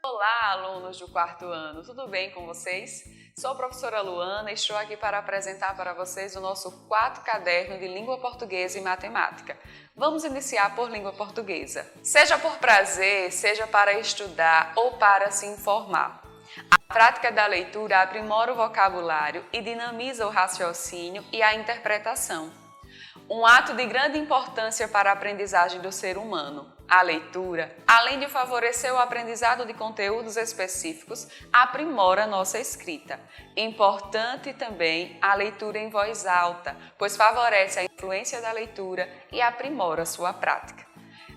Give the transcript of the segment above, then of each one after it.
Olá, alunos do quarto ano, tudo bem com vocês? Sou a professora Luana e estou aqui para apresentar para vocês o nosso quarto caderno de língua portuguesa e matemática. Vamos iniciar por língua portuguesa. Seja por prazer, seja para estudar ou para se informar. A prática da leitura aprimora o vocabulário e dinamiza o raciocínio e a interpretação. Um ato de grande importância para a aprendizagem do ser humano. A leitura, além de favorecer o aprendizado de conteúdos específicos, aprimora nossa escrita. Importante também a leitura em voz alta, pois favorece a influência da leitura e aprimora sua prática.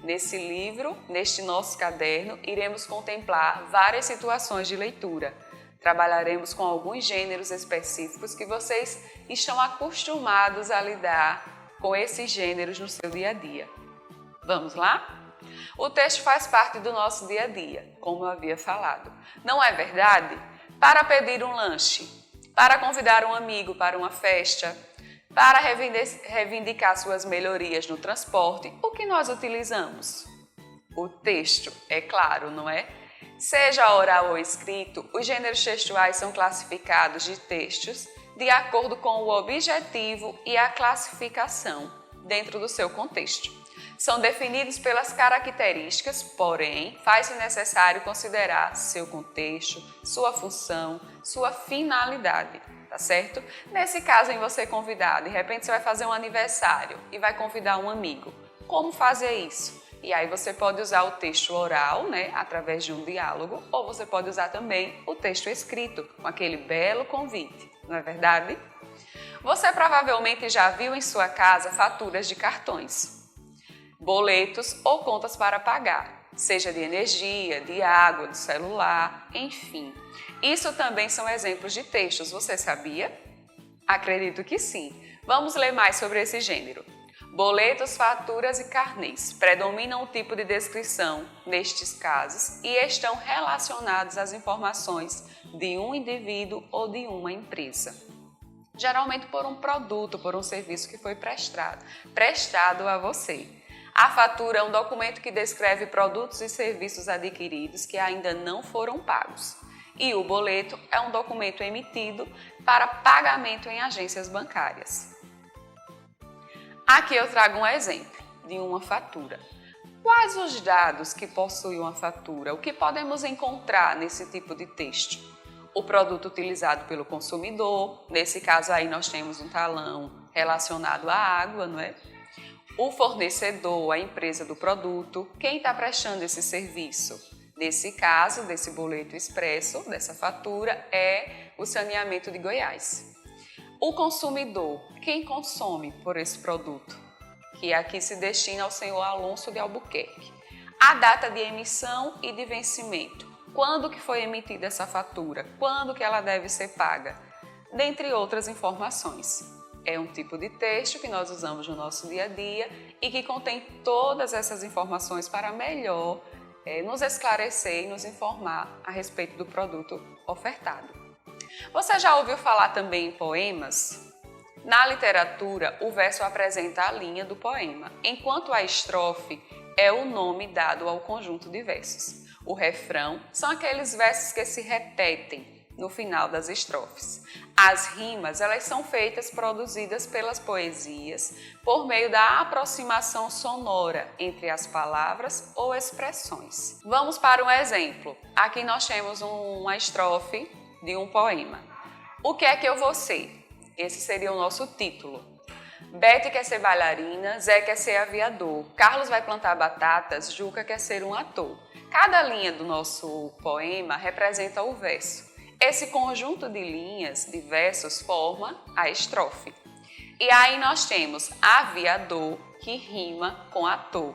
Nesse livro, neste nosso caderno, iremos contemplar várias situações de leitura. Trabalharemos com alguns gêneros específicos que vocês estão acostumados a lidar com esses gêneros no seu dia a dia. Vamos lá? O texto faz parte do nosso dia a dia, como eu havia falado. Não é verdade? Para pedir um lanche, para convidar um amigo para uma festa, para reivindicar suas melhorias no transporte, o que nós utilizamos? O texto, é claro, não é? Seja oral ou escrito, os gêneros textuais são classificados de textos de acordo com o objetivo e a classificação dentro do seu contexto. São definidos pelas características, porém, faz-se necessário considerar seu contexto, sua função, sua finalidade, tá certo? Nesse caso, em você convidar, de repente você vai fazer um aniversário e vai convidar um amigo. Como fazer isso? E aí você pode usar o texto oral, né, através de um diálogo, ou você pode usar também o texto escrito, com aquele belo convite, não é verdade? Você provavelmente já viu em sua casa faturas de cartões, boletos ou contas para pagar, seja de energia, de água, de celular, enfim. Isso também são exemplos de textos, você sabia? Acredito que sim. Vamos ler mais sobre esse gênero. Boletos, faturas e carnês predominam o tipo de descrição nestes casos e estão relacionados às informações de um indivíduo ou de uma empresa. Geralmente por um produto, por um serviço que foi prestado a você. A fatura é um documento que descreve produtos e serviços adquiridos que ainda não foram pagos. E o boleto é um documento emitido para pagamento em agências bancárias. Aqui eu trago um exemplo de uma fatura. Quais os dados que possui uma fatura? O que podemos encontrar nesse tipo de texto? O produto utilizado pelo consumidor, nesse caso aí nós temos um talão relacionado à água, não é? O fornecedor, a empresa do produto, quem está prestando esse serviço? Nesse caso, desse boleto expresso, dessa fatura, é o Saneamento de Goiás. O consumidor, quem consome por esse produto? Que aqui se destina ao senhor Alonso de Albuquerque. A data de emissão e de vencimento. Quando que foi emitida essa fatura? Quando que ela deve ser paga? Dentre outras informações. É um tipo de texto que nós usamos no nosso dia a dia e que contém todas essas informações para melhor nos esclarecer e nos informar a respeito do produto ofertado. Você já ouviu falar também em poemas? Na literatura, o verso apresenta a linha do poema, enquanto a estrofe é o nome dado ao conjunto de versos. O refrão são aqueles versos que se repetem no final das estrofes. As rimas, elas são produzidas pelas poesias por meio da aproximação sonora entre as palavras ou expressões. Vamos para um exemplo. Aqui nós temos uma estrofe de um poema. O que é que eu vou ser? Esse seria o nosso título. Bete quer ser bailarina, Zé quer ser aviador, Carlos vai plantar batatas, Juca quer ser um ator. Cada linha do nosso poema representa o verso. Esse conjunto de linhas, de versos, forma a estrofe. E aí nós temos aviador, que rima com ator,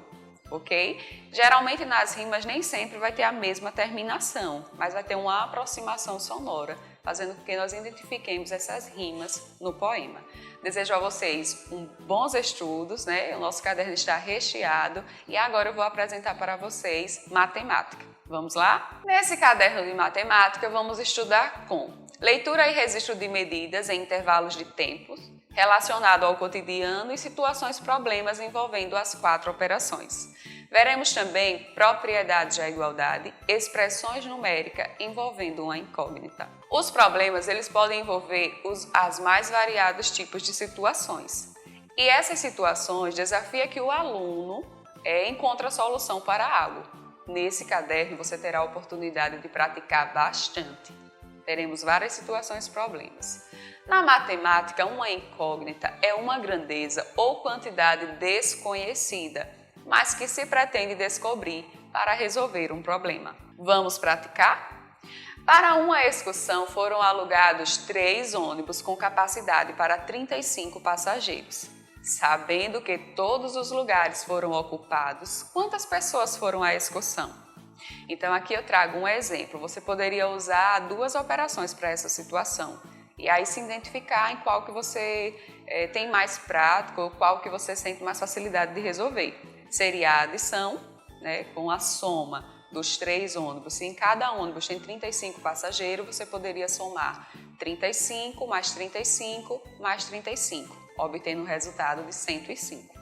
ok? Geralmente nas rimas nem sempre vai ter a mesma terminação, mas vai ter uma aproximação sonora, fazendo com que nós identifiquemos essas rimas no poema. Desejo a vocês bons estudos, né? O nosso caderno está recheado e agora eu vou apresentar para vocês matemática. Vamos lá? Nesse caderno de matemática, vamos estudar com Leitura e registro de medidas em intervalos de tempo, relacionado ao cotidiano e situações problemas envolvendo as 4 operações. Veremos também propriedades da igualdade, expressões numéricas envolvendo uma incógnita. Os problemas eles podem envolver as mais variados tipos de situações. E essas situações desafiam que o aluno encontre a solução para algo. Nesse caderno você terá a oportunidade de praticar bastante. Teremos várias situações e problemas. Na matemática, uma incógnita é uma grandeza ou quantidade desconhecida, mas que se pretende descobrir para resolver um problema. Vamos praticar? Para uma excursão foram alugados 3 ônibus com capacidade para 35 passageiros. Sabendo que todos os lugares foram ocupados, quantas pessoas foram à excursão? Então aqui eu trago um exemplo. Você poderia usar 2 operações para essa situação e aí se identificar em qual que você tem mais prática ou qual que você sente mais facilidade de resolver. Seria a adição, né, com a soma dos 3 ônibus. Se em cada ônibus tem 35 passageiros, você poderia somar 35 mais 35 mais 35, obtendo um resultado de 105.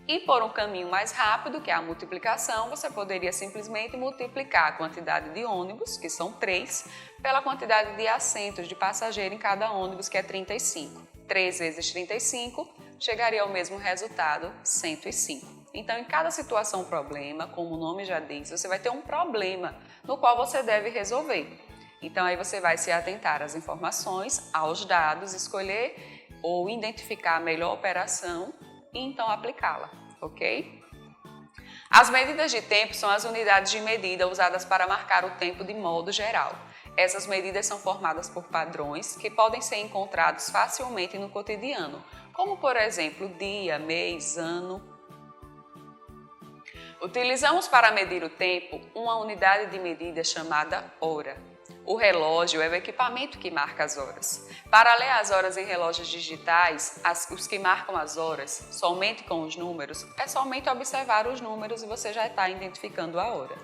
E por um caminho mais rápido, que é a multiplicação, você poderia simplesmente multiplicar a quantidade de ônibus, que são 3, pela quantidade de assentos de passageiro em cada ônibus, que é 35. 3 vezes 35 chegaria ao mesmo resultado, 105. Então, em cada situação problema, como o nome já diz, você vai ter um problema no qual você deve resolver. Então, aí você vai se atentar às informações, aos dados, escolher ou identificar a melhor operação e então aplicá-la, ok? As medidas de tempo são as unidades de medida usadas para marcar o tempo de modo geral. Essas medidas são formadas por padrões que podem ser encontrados facilmente no cotidiano, como por exemplo dia, mês, ano. Utilizamos para medir o tempo uma unidade de medida chamada hora. O relógio é o equipamento que marca as horas. Para ler as horas em relógios digitais, os que marcam as horas somente com os números, é somente observar os números e você já está identificando a hora.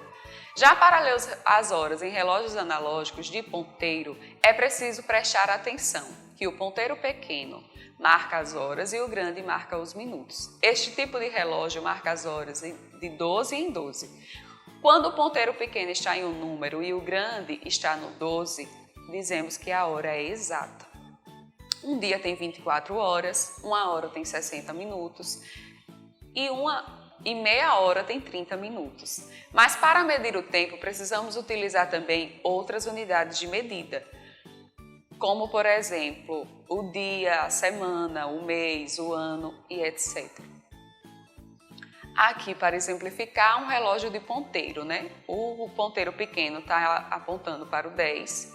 Já para ler as horas em relógios analógicos de ponteiro, é preciso prestar atenção que o ponteiro pequeno marca as horas e o grande marca os minutos. Este tipo de relógio marca as horas de 12 em 12. Quando o ponteiro pequeno está em um número e o grande está no 12, dizemos que a hora é exata. Um dia tem 24 horas, uma hora tem 60 minutos e meia hora tem 30 minutos. Mas para medir o tempo, precisamos utilizar também outras unidades de medida, como por exemplo, o dia, a semana, o mês, o ano e etc. Aqui, para exemplificar, um relógio de ponteiro, né? O ponteiro pequeno está apontando para o 10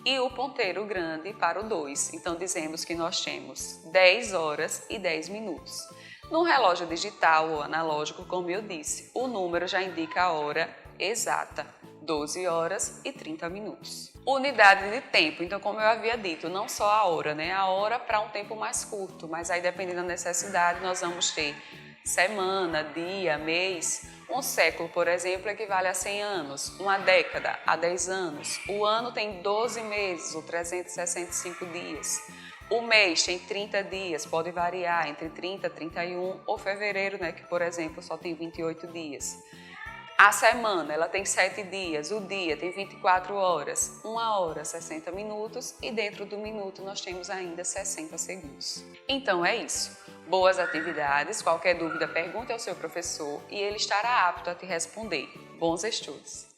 e o ponteiro grande para o 2. Então, dizemos que nós temos 10 horas e 10 minutos. No relógio digital ou analógico, como eu disse, o número já indica a hora exata, 12 horas e 30 minutos. Unidade de tempo, então como eu havia dito, não só a hora, né? A hora para um tempo mais curto, mas aí dependendo da necessidade nós vamos ter semana, dia, mês. Um século, por exemplo, equivale a 100 anos, uma década a 10 anos. O ano tem 12 meses, ou 365 dias. O mês tem 30 dias, pode variar entre 30 e 31, ou fevereiro, né, que, por exemplo, só tem 28 dias. A semana, ela tem 7 dias, o dia tem 24 horas, 1 hora, 60 minutos e dentro do minuto nós temos ainda 60 segundos. Então é isso. Boas atividades, qualquer dúvida pergunte ao seu professor e ele estará apto a te responder. Bons estudos!